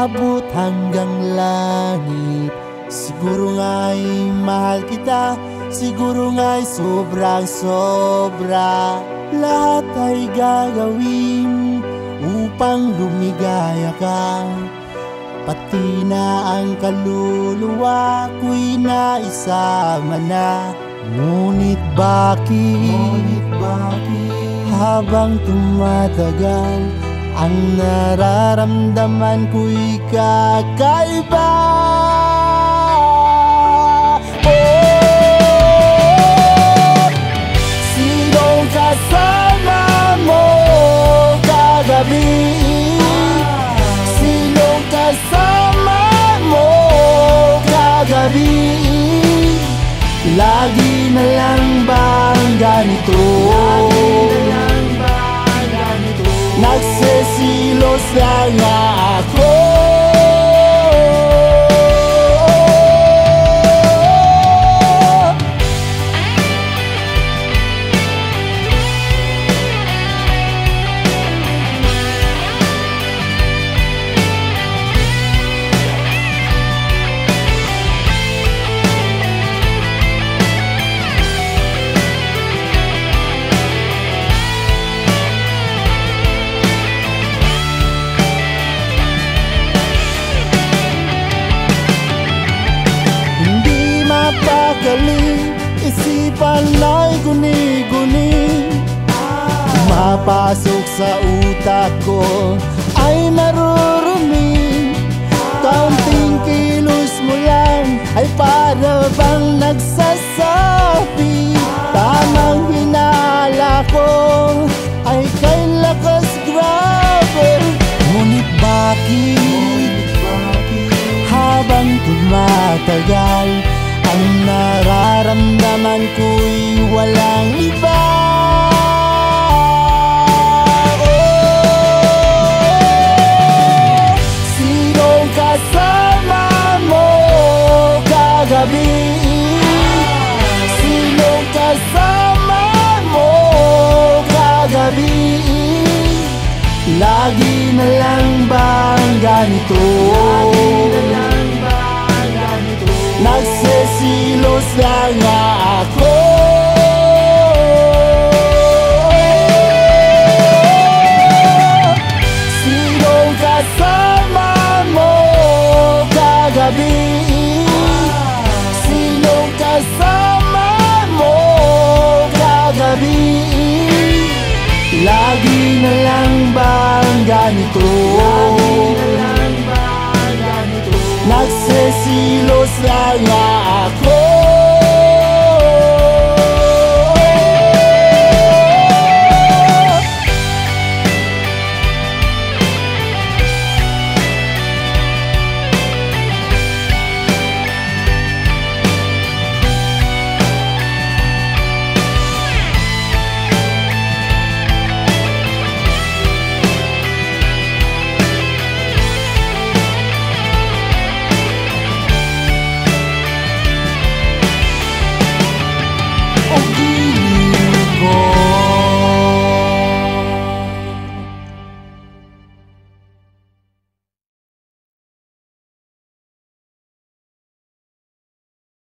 abot hanggang langit. Siguro nga'y mahal kita, siguro nga'y sobrang sobra. Lahat ay gagawin upang lumigaya ka, pati na ang kaluluwa ko'y naisama na. Ngunit bakit habang tumatagal, ang nararamdaman ko'y kakaiba. Sinong kasama mo kagabi? Sinong kasama mo kagabi? Lagi na lang bang ganito? Nagsisilos lang ako. Isipan na'y guni-guni, mapasok sa utak ko ay marurumi. Kaunting kilos mo lang ay para bang nagsasabi, tamang hinala ko ay kay lakas grabe. Ngunit bakit habang tumatagal, ang nararamdaman ko'y walang iba. Sinong kasama mo kagabi? Sinong kasama mo kagabi? Lagi na lang bang ganito? Nagsisilos lang ako. Sinong kasama mo kagabi? Sinong kasama mo kagabi? Lagi na lang bang ganito? Nagsisilos lang ako.